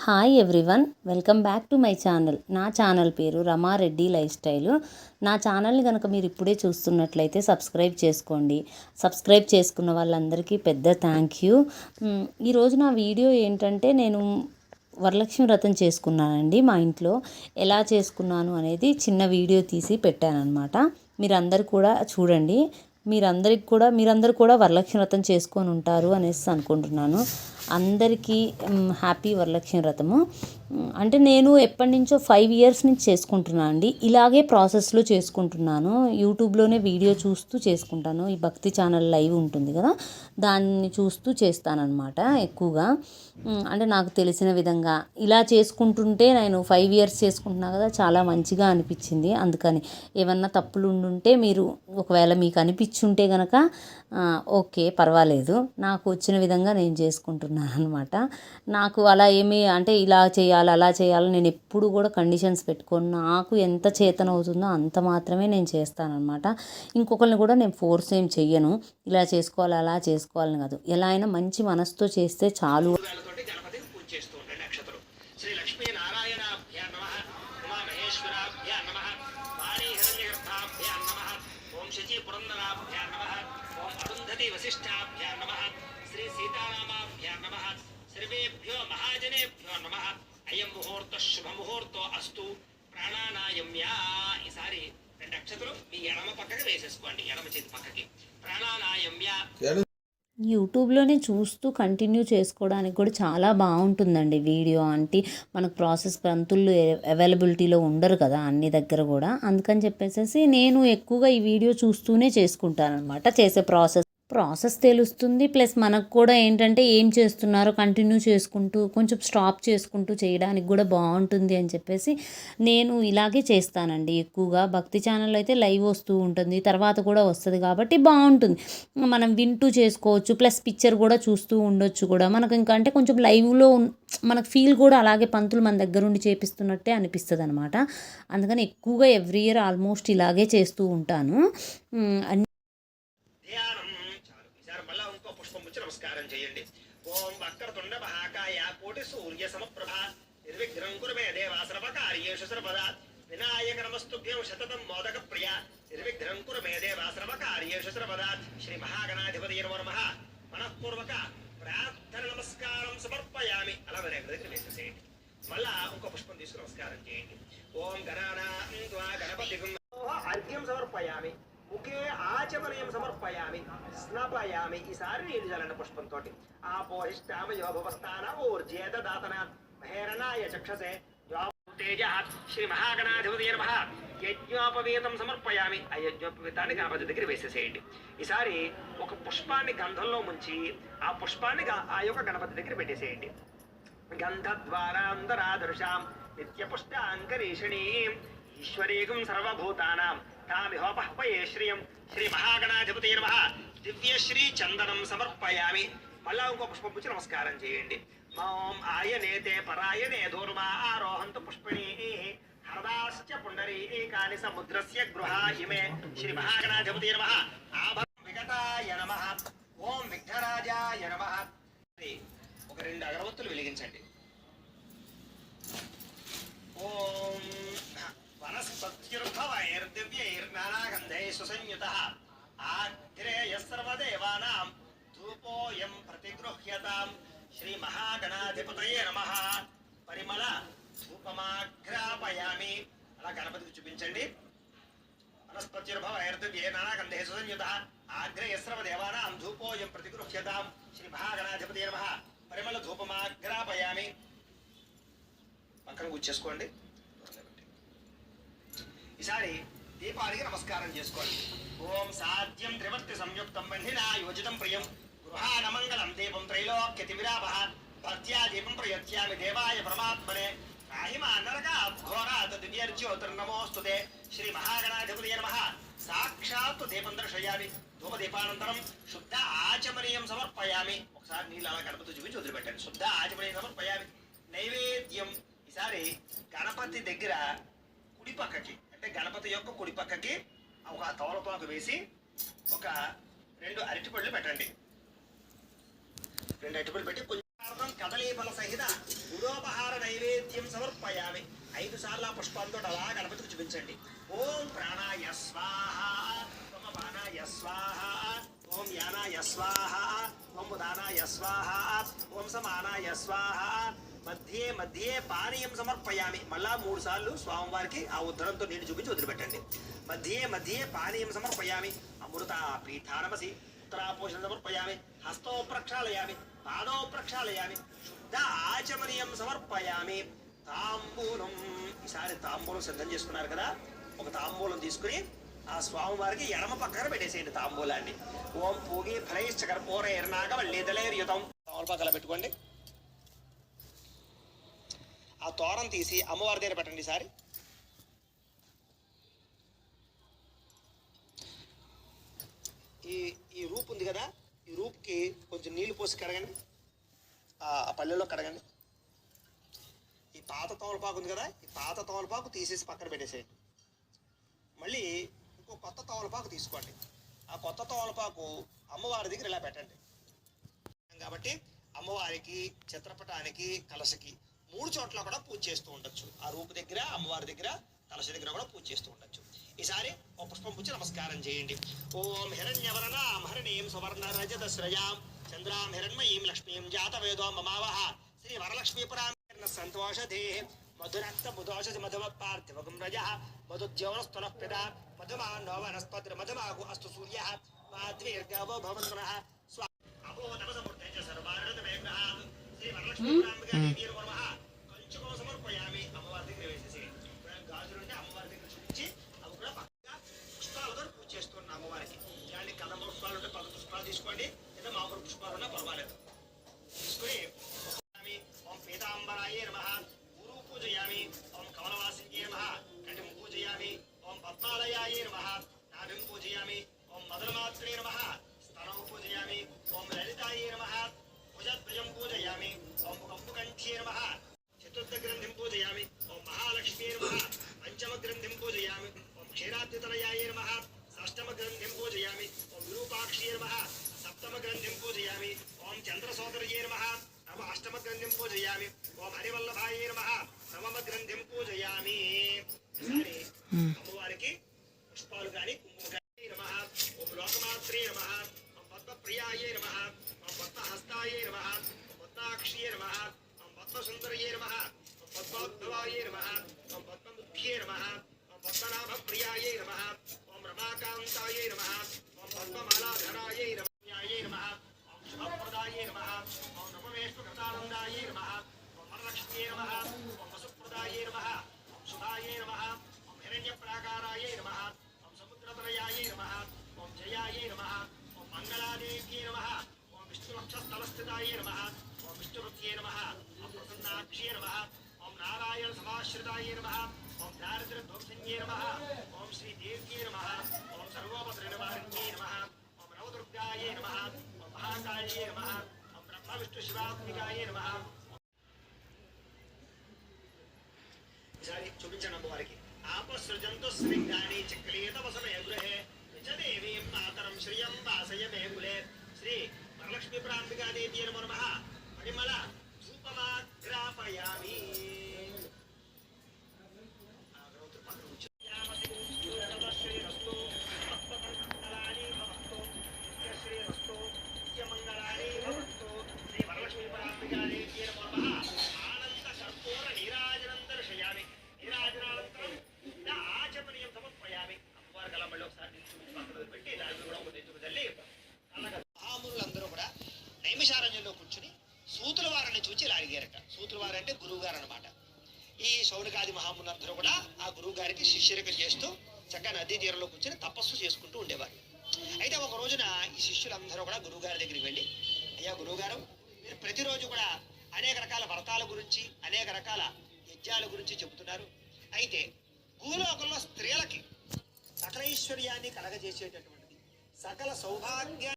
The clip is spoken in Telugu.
Hi everyone, welcome back to my channel. నా ఛానల్ పేరు రమారెడ్డి లైఫ్ స్టైల్. నా ఛానల్ని కనుక మీరు ఇప్పుడే చూస్తున్నట్లయితే సబ్స్క్రైబ్ చేసుకోండి. సబ్స్క్రైబ్ చేసుకున్న వాళ్ళందరికీ పెద్ద థ్యాంక్ యూ. ఈరోజు నా వీడియో ఏంటంటే, నేను వరలక్ష్మి వ్రతం చేసుకున్నానండి. మా ఇంట్లో ఎలా చేసుకున్నాను అనేది చిన్న వీడియో తీసి పెట్టానన్నమాట. మీరందరూ కూడా చూడండి. మీరందరూ కూడా వరలక్ష్మి వ్రతం చేసుకొని ఉంటారు అనేసి అనుకుంటున్నాను. అందరికీ హ్యాపీ వరలక్ష్మి వ్రతము. అంటే నేను ఎప్పటి నుంచో 5 years నుంచి చేసుకుంటున్నాను అండి. ఇలాగే ప్రాసెస్లో చేసుకుంటున్నాను. యూట్యూబ్లోనే వీడియో చూస్తూ చేసుకుంటాను. ఈ భక్తి ఛానల్ లైవ్ ఉంటుంది కదా, దాన్ని చూస్తూ చేస్తానన్నమాట ఎక్కువగా. అంటే నాకు తెలిసిన విధంగా ఇలా చేసుకుంటుంటే, నేను 5 years చేసుకుంటున్నా కదా, చాలా మంచిగా అనిపించింది. అందుకని ఏమన్నా తప్పులు ఉండుంటే మీరు ఒకవేళ మీకు అనిపించుంటే కనుక ఓకే, పర్వాలేదు. నాకు వచ్చిన విధంగా నేను చేసుకుంటున్నాను అనమాట. నాకు అలా ఏమీ అంటే ఇలా చేయాలి అలా చేయాలి నేను ఎప్పుడు కూడా కండిషన్స్ పెట్టుకోను. నాకు ఎంత చేతన అవుతుందో అంత మాత్రమే నేను చేస్తానన్నమాట. ఇంకొకరిని కూడా నేను ఫోర్స్ ఏం చెయ్యను. ఇలా చేసుకోవాలి అలా చేసుకోవాలని కాదు, ఎలా అయినా మంచి మనసుతో చేస్తే చాలు. वशिष्ठाभ्यां नमः श्री सीतारामाभ्यां नमः सर्वेभ्यो महाजनेभ्यो नमः अयं मुहूर्त शुभ मुहूर्तो अस्तु ప్రాణానాయమ్యా. ఈసారి 2 అక్షతలు మీ ఎడమ పక్కకి వేసేసుకోండి, ఎడమ చేతి పక్కకి. ప్రాణానాయమ్యా యూట్యూబ్లోనే చూస్తూ కంటిన్యూ చేసుకోవడానికి కూడా చాలా బాగుంటుందండి వీడియో. అంటే మనకు ప్రాసెస్ పంతులు అవైలబిలిటీలో ఉండరు కదా అన్ని దగ్గర కూడా. అందుకని చెప్పేసి నేను ఎక్కువగా ఈ వీడియో చూస్తూనే చేసుకుంటాను అనమాట. చేసే ప్రాసెస్ తెలుస్తుంది. ప్లస్ మనకు కూడా ఏంటంటే ఏం చేస్తున్నారో కంటిన్యూ చేసుకుంటూ కొంచెం స్టాప్ చేసుకుంటూ చేయడానికి కూడా బాగుంటుంది అని చెప్పేసి నేను ఇలాగే చేస్తానండి ఎక్కువగా. భక్తి ఛానల్ అయితే లైవ్ వస్తూ ఉంటుంది, తర్వాత కూడా వస్తుంది కాబట్టి బాగుంటుంది. మనం వింటూ చేసుకోవచ్చు, ప్లస్ పిక్చర్ కూడా చూస్తూ ఉండొచ్చు కూడా. మనకు ఇంకా అంటే కొంచెం లైవ్లో మనకు ఫీల్ కూడా అలాగే పంతులు మన దగ్గర ఉండి చేపిస్తున్నట్టే అనిపిస్తుంది అనమాట. అందుకని ఎక్కువగా ఎవ్రీ ఇయర్ ఆల్మోస్ట్ ఇలాగే చేస్తూ ఉంటాను. నమస్కారం చేయండి. ఓం వక్రతుండ మహాకాయ కోటి సూర్య సమప్రభ నిర్విఘ్నం కురు మే దేవా సర్వకార్యేషు సర్వదా వినాయక నమస్తుభ్యం శతతం మోదక ప్రియ నిర్విఘ్నం కురు మే దేవా సర్వకార్యేషు సర్వదా శ్రీ మహాగణాధిపతి నమః. మనఃపూర్వక ప్రార్థన నమస్కారం సమర్పయామి. అలా వినాయకుడి దగ్గర వేసేసేయండి. మళ్ళా ఇంకో పుష్పం తీసుకుని నమస్కారం చేయండి. ఓం గణపతి అర్ఘ్యం సమర్పయామి. ముఖే ఆచమనీయం సమర్పయామి స్నాపయామి. ఈసారి నీళ్ళు చల్లండి పుష్పంతో. ఆపోహిష్టామయో భవస్థాన ఊర్జేత దాతన మహేరణాయ చక్షసే తేజ శ్రీ మహాగణాధిపతి నమః. యజ్ఞోపవీతం సమర్పయామి. ఆ యజ్ఞోపవీతాన్ని గణపతి దగ్గర వేసేసేయండి. ఈసారి ఒక పుష్పాన్ని గంధంలో ముంచి ఆ పుష్పాన్ని ఆ యొక్క గణపతి దగ్గర పెట్టేసేయండి. గంధద్వారాంతరాదర్శాం నిత్యపుష్టాంకరీషిణీం ఈశ్వరీకం సర్వభూతానాం తామిహోపహ్వయే శ్రియం శ్రీ మహాగణాధిపతి నమః. దివ్యశ్రీ చందనం సమర్పయామి. మళ్ళా ఇంకో పుష్పం పుచ్చి నమస్కారం చేయండి. మాం ఆయనేతే పరాయణే ధూర్మా ఆరోహంతు పుష్పిణీ హరదాశ్చ పుండరీకాని సముద్రస్య గృహా ఇమే శ్రీ మహాగణాధిపతి నమః. ఆభరణం విగతాయ నమః. ఓం విఘ్నరాజాయ నమః. ఒక 2 అగరవత్తులు వెలిగించండి. ఓం వనస్పత్యుర్భవైర్దివ్యైర్నానాగంధైః సుసంయుతః ఆగ్రేయః సర్వదేవానాం ధూపోయం ప్రతిగృహ్యతాం శ్రీ మహాగణాధిపతయే నమః. పరిమళ ధూపమాఘ్రాపయామి. అలా గణపతికి చూపించండి. వనస్పత్యుర్భవైర్దివ్యైర్నానాగంధైః సుసంయుతః ఆగ్రేయః సర్వదేవానాం ధూపోయం ప్రతిగృహ్యతాం శ్రీ మహాగణాధిపతయే నమః. పరిమళ ధూపమాఘ్రాపయామి. పక్కన కూర్చేసుకోండి. ఈసారి దీపానికి నమస్కారం చేసుకోండి. ఓం సాధ్యం త్రివర్తి సంయుక్తం బంధినా యోజితం ప్రియం గృహానమంగళం దీపం త్రైలోక్యతిమిరాపః భక్త్యా దీపం ప్రయత్యామి దేవాయ పరమాత్మనే రాహిమా నరకాత్ ఘోరాత్ దివ్యర్జ్యోతిర్నమోస్తుతే శ్రీ మహాగణాధిపతి నమః. సాక్షాత్ దీపం దర్శయామి. ధూపదీపానంతరం శుద్ధ ఆచమనీయం సమర్పయామి. ఒకసారి నీళ్ళు అలా గణపతి చూపించి వదిలిపెట్టండి. శుద్ధ ఆచమనీయం సమర్పయామి. నైవేద్యం. ఈసారి గణపతి దగ్గర కుడి పక్కకి, అంటే గణపతి యొక్క కుడి పక్కకి ఒక తవలపాకు వేసి ఒక 2 అరటిపళ్ళు పెట్టండి. 2 అరటిపళ్ళు పెట్టి కొంచెం కదలీ బల సహిత 3వ షోడశోపహార నైవేద్యం సమర్పయామి. 5 సార్లు ఆ పుష్పాలతో అలా గణపతికి చూపించండి. ఓం ప్రాణాయ స్వాహ, ఓం అపానాయ స్వాహ, ఓం యానాయ స్వాహ, ఓం ఉదానాయ స్వాహ, ఓం సమానాయ స్వాహ. మధ్యే మధ్యే పానీయం సమర్పయామి. మళ్ళా 3 సార్లు స్వామివారికి ఆ ఉద్ధరంతో నీళ్లు చూపించి వదిలిపెట్టండి. మధ్యే మధ్యే పానీయం సమర్పయామి. అమృత పీఠానమసి ఉత్తరాపోషణ సమర్పయామి. హస్తో ప్రక్షాళయామి, పాదో ప్రక్షాళయామి, శుద్ధ ఆచమనీయం సమర్పయామి. తాంబూలం, ఈసారి తాంబూలం సిద్ధం చేసుకున్నారు కదా, ఒక తాంబూలం తీసుకుని ఆ స్వామివారికి ఎడమ పక్కన పెట్టేసేయండి తాంబూలాన్ని. ఓం పూగి ఫలైశ్చకర్పూరైర్నాగవల్లీదలైర్యుతం. తమలపాకు అలా పెట్టుకోండి. ఆ తోరం తీసి అమ్మవారి దగ్గర పెట్టండి. ఈసారి ఈ రూపు ఉంది కదా, ఈ రూపుకి కొంచెం నీళ్లు పోసి కడగండి, ఆ పల్లెల్లో కడగండి. ఈ పాత తమలపాకు ఉంది కదా, ఈ పాత తమలపాకు తీసేసి పక్కన పెట్టేసేయండి. మళ్ళీ ఇంకో కొత్త తమలపాకు తీసుకోండి. ఆ కొత్త తమలపాకు అమ్మవారి దగ్గర ఇలా పెట్టండి. కాబట్టి అమ్మవారికి, చిత్రపటానికి, కలశకి 3 చోట్ల కూడా పూజ చేస్తూ ఉండొచ్చు. ఆ రూపు దగ్గర, అమ్మవారి దగ్గర, కలశ దగ్గర కూడా పూజ చేస్తూ ఉండొచ్చు. ఈసారి ఒక పుష్పం పూచి నమస్కారం చేయండి. ఓం హిరణ్యవర్ణాం హరిణీం సువర్ణ రజత శ్రయాం చంద్రాం హిరణ్మయీం లక్ష్మీం జాతవేదో మమావహ శ్రీ వరలక్ష్మీపురాం సంతోషధే మధురక్త బుధోష మధుమ పార్థివగం రజ మధుద్యోనస్తున పిత మధుమానో వనస్పతి మధుమాగు అస్తు సూర్య మాధ్వీర్గవో భవంతునః స్వా అహో నమసమూర్తేజ సర్వారణత మేఘాత్ శ్రీ వరలక్ష్మీపురాం దేవి నమః. కంచుకం సమర్పయామి. అమ్మవారి దగ్గర వేసేసి గాజులుంటే అమ్మవారి దగ్గర చూపించి అవి కూడా పక్కగా పుష్పాలతో పూజ చేస్తున్న అమ్మవారికి. ఇలాంటి కదమ పుష్పాలు ఉంటే 10 పుష్పాలు తీసుకోండి, లేదా మామూలు పుష్పాలు ఉన్నా పర్వాలేదు. తీసుకుని ఓం పీతాంబరాయ నమః గురు పూజయామి. ఓం కమలవాసిన్యే నమః కంఠం పూజయామి. ఓం పద్మాలయాయ నమః నాభిం పూజయామి. ఓం మదనమాత్రే నమః స్తనం పూజయామి. ఓం లలితాయ నమః భుజద్వయం పూజయామి. ఓం కంఠ్యే నమః చతుర్థ గ్రంథిం పూజయామి. ఓం మహాలక్ష్మీ నమః పంచమ గ్రంథిం పూజయామి. ఓం క్షీరాబ్దితనయాయ నమః షష్టమ గ్రంథిం పూజయామి. ఓం విరూపాక్షి నమః సప్తమ గ్రంథిం పూజయామి. ఓం చంద్రసోదరయే నమః అష్టమ గ్రంథిం పూజయామి. ఓం హరివల్లభాయ నమః నవమ గ్రంథిం పూజయామి. అమ్మవారికి పుష్పాలు గాని కుంకుమ గాని నమః. ఓం లోకమాత్రే నమః. ఓం పద్మప్రియాయ నమః. ఓం పద్మహస్తాయ నమః. ఓం పద్మాక్షియే నమః. ఓం పద్మసుందరయే నమః. ఓం పద్మోద్భవాయ నమః. ఓం పద్మముఖ్యే నమః. ఓం పద్మనాభప్రియాయ నమః. ఓం రమాకాంతాయ నమః. ఓం పద్మమాలాధరాయ నమః. ఓం శుభప్రదాయ నమః. ఓం నమవేష్కృతానందాయ నమః. ఓం వరలక్ష్మీ నమః. ఓం వసుప్రదాయ నమః. ఓం శుభాయ నమః. ఓం హిరణ్యప్రాకారాయ నమః. ఓం సముద్రతనయాయ నమః. ఓం జయాయ నమః. ఓం మంగళాదేవ్యే నమః. ఓం విష్ణువక్షస్థలస్థితాయ నమః. ఓం విష్ణువృత్యే నమః. ఓం ప్రసన్నాక్షే నమః. ఓం నారాయణ సమాశ్రితాయ నమః. ఓం దారిద్ర్యధ్వంసన్యే నమః. ఓం శ్రీదేవ్యే నమః. ఓం సర్వోపద్రనివారిణ్యే నమః. ఓం నవదుర్గాయ నమః. ఓం మహాకాళ్యే నమః. ఓం బ్రహ్మ విష్ణు శివాత్మికాయ నమః. ఈసారి చూపించండి అమ్మవారికి. ఆపసృజంతు స్నిగ్ధాని చక్రీత వసమే గృహే నిజదేవీం మాతరం శ్రియం వాసయ మే కులే శ్రీ వరలక్ష్మీ ప్రాంబికాదేవి నమః. పరిమళ ధూపమాగ్రాపయామి. మహామునులందరూ కూడా నైమిషారణ్యంలో కూర్చుని సూతుల వారిని చూచి ఇలా అడిగారట. సూతుల వారు అంటే గురువు గారు అనమాట. ఈ శౌనకాది మహామునులందరూ కూడా ఆ గురువు గారికి శిష్యరికం చేస్తూ చక్కగా నదీ తీరంలో కూర్చొని తపస్సు చేసుకుంటూ ఉండేవారు. అయితే ఒక రోజున ఈ శిష్యులందరూ కూడా గురువు గారి దగ్గరికి వెళ్ళి, అయ్యా గురువుగారు, మీరు ప్రతిరోజు కూడా అనేక రకాల వ్రతాల గురించి, అనేక రకాల యజ్ఞాల గురించి చెబుతున్నారు. అయితే భూలోకంలో స్త్రీలకి సకల ఐశ్వర్యాన్ని కలగజేసేటటువంటిది, సకల సౌభాగ్యాన్ని